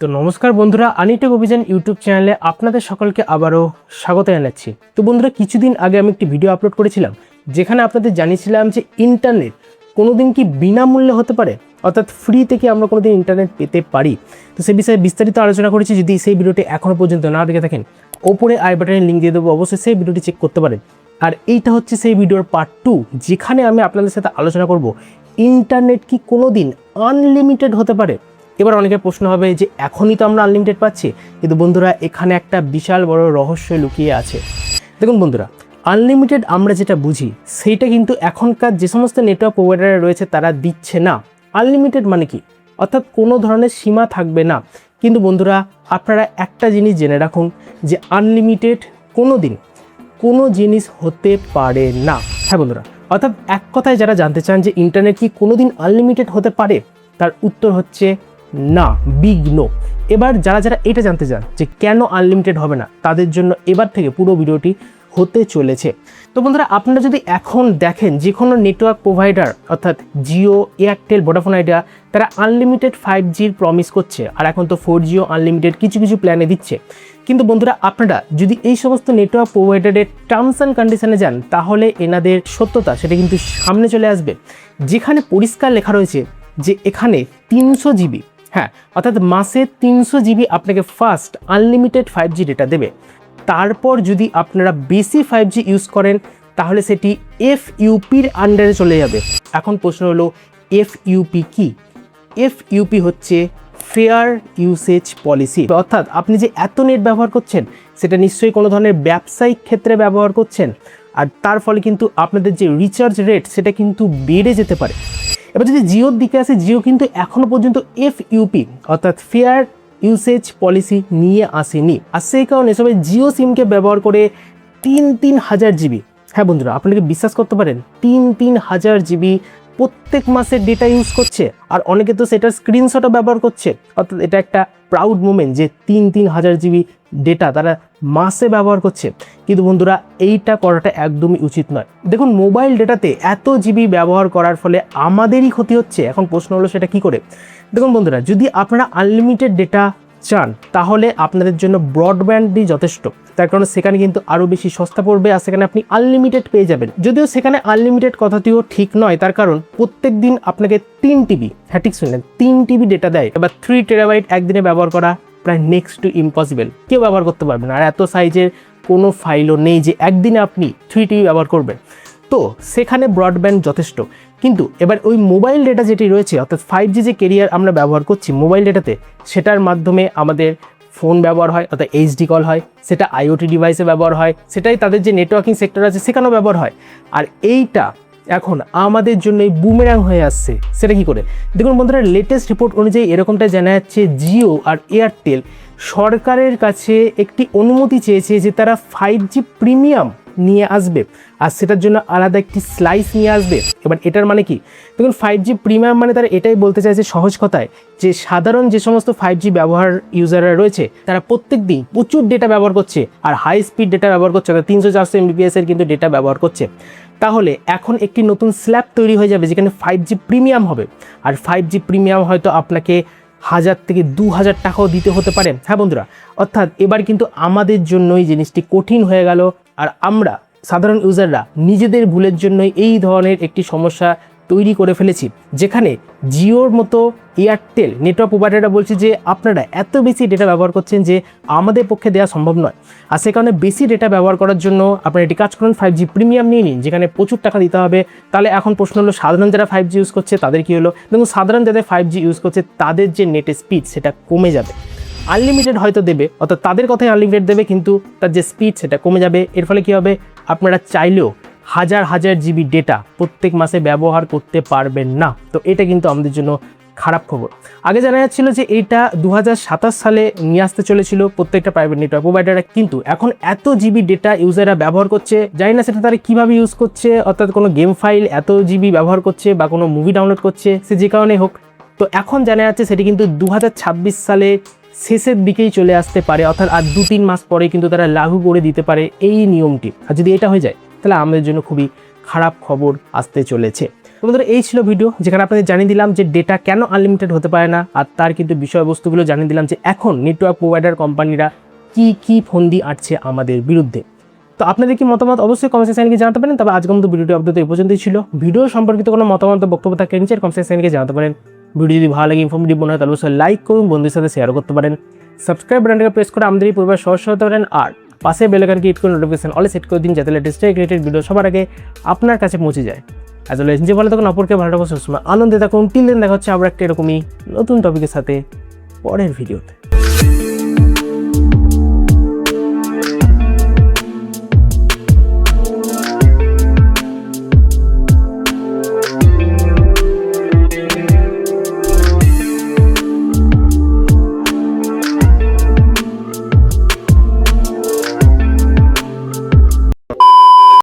তো নমস্কার বন্ধুরা, আনিটেক অভিযান ইউটিউব চ্যানেলে আপনাদের সকলকে আবারও স্বাগত জানাচ্ছি। তো বন্ধুরা, কিছুদিন আগে আমি একটি ভিডিও আপলোড করেছিলাম যেখানে আপনাদের জানিয়েছিলাম যে ইন্টারনেট কোনোদিন কি বিনামূল্যে হতে পারে, অর্থাৎ ফ্রি থেকে আমরা কোনোদিন ইন্টারনেট পেতে পারি। তো সে বিষয়ে বিস্তারিত আলোচনা করেছি। যদি সেই ভিডিওটি এখনও পর্যন্ত না দেখে থাকেন, ওপরে আই বাটনের লিঙ্ক দিয়ে দেবো, অবশ্যই সেই ভিডিওটি চেক করতে পারেন। আর এইটা হচ্ছে সেই ভিডিওর পার্ট 2, যেখানে আমি আপনাদের সাথে আলোচনা করব ইন্টারনেট কি কোনোদিন আনলিমিটেড হতে পারে। এবার অনেকের প্রশ্ন হবে যে এখনই তো আমরা আনলিমিটেড পাচ্ছি, কিন্তু বন্ধুরা এখানে একটা বিশাল বড় রহস্য লুকিয়ে আছে। দেখুন বন্ধুরা, আনলিমিটেড আমরা যেটা বুঝি সেইটা কিন্তু এখনকার যে সমস্ত নেটওয়ার্ক প্রোভাইডার রয়েছে তারা দিচ্ছে না। আনলিমিটেড মানে কি, অর্থাৎ কোনো ধরনের সীমা থাকবে না। কিন্তু বন্ধুরা আপনারা একটা জিনিস জেনে রাখুন যে আনলিমিটেড কোনো জিনিস হতে পারে না। হ্যাঁ বন্ধুরা, অর্থাৎ এক কথায় যারা জানতে চান যে ইন্টারনেট কি কোনোদিন আনলিমিটেড হতে পারে, তার উত্তর হচ্ছে না, বিগ নো। এবার যারা এটা জানতে চান যে কেন আনলিমিটেড হবে না, তাদের জন্য এবার থেকে পুরো ভিডিওটি হতে চলেছে। তো বন্ধুরা, আপনারা যদি এখন দেখেন যে কোনো নেটওয়ার্ক প্রোভাইডার অর্থাৎ জিও, এয়ারটেল, ভোডাফোন আইডিয়া, তারা আনলিমিটেড 5Gর প্রমিস করছে, আর এখন তো 4Gও আনলিমিটেড কিছু প্ল্যানে দিচ্ছে। কিন্তু বন্ধুরা, আপনারা যদি এই সমস্ত নেটওয়ার্ক প্রোভাইডারের টার্মস অ্যান্ড কন্ডিশনে যান, তাহলে এনাদের সত্যতা সেটা কিন্তু সামনে চলে আসবে, যেখানে পরিষ্কার লেখা রয়েছে যে এখানে 300 জিবি, হ্যাঁ অর্থাৎ মাসে 300 জিবি আপনাকে ফার্স্ট আনলিমিটেড 5G ডেটা দেবে। তারপর যদি আপনারা বেশি 5G ইউজ করেন তাহলে সেটি FUPর আন্ডারে চলে যাবে। এখন প্রশ্ন হলো FUP কি? FUP হচ্ছে ফেয়ার ইউসেজ পলিসি, অর্থাৎ আপনি যে এত নেট ব্যবহার করছেন সেটা নিশ্চয়ই কোনো ধরনের ব্যবসায়িক ক্ষেত্রে ব্যবহার করছেন, আর তার ফলে কিন্তু আপনাদের যে রিচার্জ রেট সেটা কিন্তু বেড়ে যেতে পারে। এবার যদি জিওর দিকে আসে, জিও কিন্তু এখনও পর্যন্ত FUP অর্থাৎ ফেয়ার ইউসেজ পলিসি নিয়ে আসেনি। আর সেই কারণে সবাই জিও সিমকে ব্যবহার করে 3,000 জিবি, হ্যাঁ বন্ধুরা আপনাকে বিশ্বাস করতে পারেন 3,000 জিবি প্রত্যেক মাসের ডেটা ইউজ করছে। আর অনেকে তো সেটার স্ক্রিনশটও ব্যবহার করছে, অর্থাৎ এটা একটা প্রাউড মোমেন্ট যে 3,000 জিবি ডেটা তারা মাসে ব্যবহার করছে। কিন্তু বন্ধুরা এইটা করাটা একদমই উচিত নয়। দেখুন, মোবাইল ডেটাতে এত জিবি ব্যবহার করার ফলে আমাদেরই ক্ষতি হচ্ছে। এখন প্রশ্ন হলো সেটা কি করে? দেখুন বন্ধুরা, যদি আপনারা আনলিমিটেড ডেটা চান তাহলে আপনাদের জন্য ব্রডব্যান্ডই যথেষ্ট। তার কারণ সেখানে কিন্তু আরও বেশি সস্তা পড়বে, আর সেখানে আপনি আনলিমিটেড পেয়ে যাবেন। যদিও সেখানে আনলিমিটেড কথাটিও ঠিক নয়, তার কারণ প্রত্যেক দিন আপনাকে 3 টিবি, হ্যাঁ ঠিক শুনলেন, 3 টিবি ডেটা দেয়। এবার 3 টেরাবাইট একদিনে ব্যবহার করা প্রায় নেক্সট টু ইম্পসিবল, কেউ ব্যবহার করতে পারবে না। আর এত সাইজের কোনো ফাইলও নেই যে একদিনে আপনি 3 টিবি ব্যবহার করবেন। তো সেখানে ব্রডব্যান্ড যথেষ্ট। কিন্তু এবার ওই মোবাইল ডেটা যেটি রয়েছে, অর্থাৎ 5G যে ক্যারিয়ার আমরা ব্যবহার করছি মোবাইল ডেটাতে, সেটার মাধ্যমে আমাদের ফোন ব্যবহার হয়, অর্থাৎ HD কল হয়, সেটা IoT ডিভাইসে ব্যবহার হয়, সেটাই তাদের যে নেটওয়ার্কিং সেক্টর আছে সেখানেও ব্যবহার হয়। আর এইটা এখন আমাদের জন্যই বুমেরাং হয়ে আসছে। সেটা কি করে? দেখুন বন্ধুরা, লেটেস্ট রিপোর্ট অনুযায়ী এরকমটাই জানা যাচ্ছে জিও আর এয়ারটেল সরকারের কাছে একটি অনুমতি চেয়েছে যে তারা 5G প্রিমিয়াম নিয়ে আসবে, আর সেটার জন্য আলাদা একটি স্লাইস নিয়ে আসবে। এবার এটার মানে কি? দেখুন, 5G প্রিমিয়াম মানে তারা এটাই বলতে চাইছে সহজ কথায় যে সাধারণ যে সমস্ত 5G ব্যবহার ইউজাররা রয়েছে তারা প্রত্যেক দিন প্রচুর ডেটা ব্যবহার করছে, আর হাই স্পিড ডেটা ব্যবহার করছে, 300-400 MBPS এর কিন্তু ডেটা ব্যবহার করছে। তাহলে এখন একটি নতুন স্ল্যাব তৈরি হয়ে যাবে যেখানে 5G প্রিমিয়াম হবে। আর 5G প্রিমিয়াম হয়তো আপনাকে 1000 থেকে 2000 টাকাও দিতে হতে পারে। হ্যাঁ বন্ধুরা, অর্থাৎ এবার কিন্তু আমাদের জন্যই জিনিসটি কঠিন হয়ে গেল, আর আমরা সাধারণ ইউজাররা নিজেদের ভুলের জন্যই এই ধরনের একটি সমস্যা তৈরি করে ফেলেছি, যেখানে জিওর মতো এয়ারটেল নেটওয়ার্ক প্রোভাইডাররা বলছে যে আপনারা এত বেশি ডেটা ব্যবহার করছেন যে আমাদের পক্ষে দেওয়া সম্ভব নয়। আর সে কারণে বেশি ডেটা ব্যবহার করার জন্য আপনারা এটি কাজ করুন, 5G প্রিমিয়াম নিয়ে নিন, যেখানে প্রচুর টাকা দিতে হবে। তাহলে এখন প্রশ্ন হলো সাধারণ যারা 5G ইউজ করছে তাদের কী হলো? দেখুন, সাধারণ যাদের 5G ইউজ করছে তাদের যে নেটের স্পিড সেটা কমে যাবে। আনলিমিটেড হয়তো দেবে, অর্থাৎ তাদের কথাই আনলিমিটেড দেবে, কিন্তু তার যে স্পিড সেটা কমে যাবে। এর ফলে কী হবে? আপনারা চাইলেও হাজার জিবি ডেটা প্রত্যেক মাসে ব্যবহার করতে পারবেন না। তো এটা কিন্তু আমাদের জন্য খারাপ খবর। আগে জানা যাচ্ছিল যে এটা 2027 সালে নিয়ে আসতে চলেছিল প্রত্যেকটা প্রাইভেট নেটওয়ার্ক প্রোভাইডাররা, কিন্তু এখন এত জিবি ডেটা ইউজাররা ব্যবহার করছে, জানি না সেটা তারা কীভাবে ইউজ করছে, অর্থাৎ কোনো গেম ফাইল এত জিবি ব্যবহার করছে বা কোনো মুভি ডাউনলোড করছে, সে যে কারণে হোক। তো এখন জানা যাচ্ছে সেটি কিন্তু 2026 সালে শেষের দিকেই চলে আসতে পারে, অর্থাৎ আর 2-3 মাস পরে কিন্তু তারা লাগু করে দিতে পারে এই নিয়মটি। আর যদি এটা হয়ে যায় তাহলে আমাদের জন্য খুবই খারাপ খবর আসতে চলেছে। তো বন্ধুরা এই ছিল ভিডিও, যেখানে আপনাদের জানিয়ে দিলাম যে ডেটা কেন আনলিমিটেড হতে পারে না, আর তার কিন্তু বিষয়বস্তুগুলো জানিয়ে দিলাম যে এখন নেটওয়ার্ক প্রোভাইডার কোম্পানিরা কি ফন্দি আটছে আমাদের বিরুদ্ধে। তো আপনাদের কি মতামত অবশ্যই কমেন্ট সেকশনে জানাতে পারেন। তবে আজকের মতো ভিডিওটি আপনাদের এই পর্যন্তই ছিল। ভিডিও সম্পর্কিত কোনো মতামত বক্তব্য থাকলে নিচের কমেন্ট সেকশনে জানাতে পারেন। ভিডিও যদি ভালো লাগে, ইনফরমেটিভ মনে হয়, তাহলে অবশ্যই লাইক করুন, বন্ধুদের সাথে শেয়ার করতে পারেন। সাবস্ক্রাইব বাটনটাকে প্রেস করে আমাদের এই পরিবার সদস্য হতে পারেন, আর পাশে বেল আইকনকে হিট করে নোটিফিকেশন অলে সেট করে দিন, যাতে লেটেস্ট রিলেটেড ভিডিও সবার আগে আপনার কাছে পৌঁছে যায়। আসলে যে ভালো থাকুন, অপরকে ভালো থাকুন, সবসময় আনন্দে থাকুন। টিল দেন দেখা হচ্ছে আবার একটা এরকমই নতুন টপিকের সাথে পরের ভিডিওতে।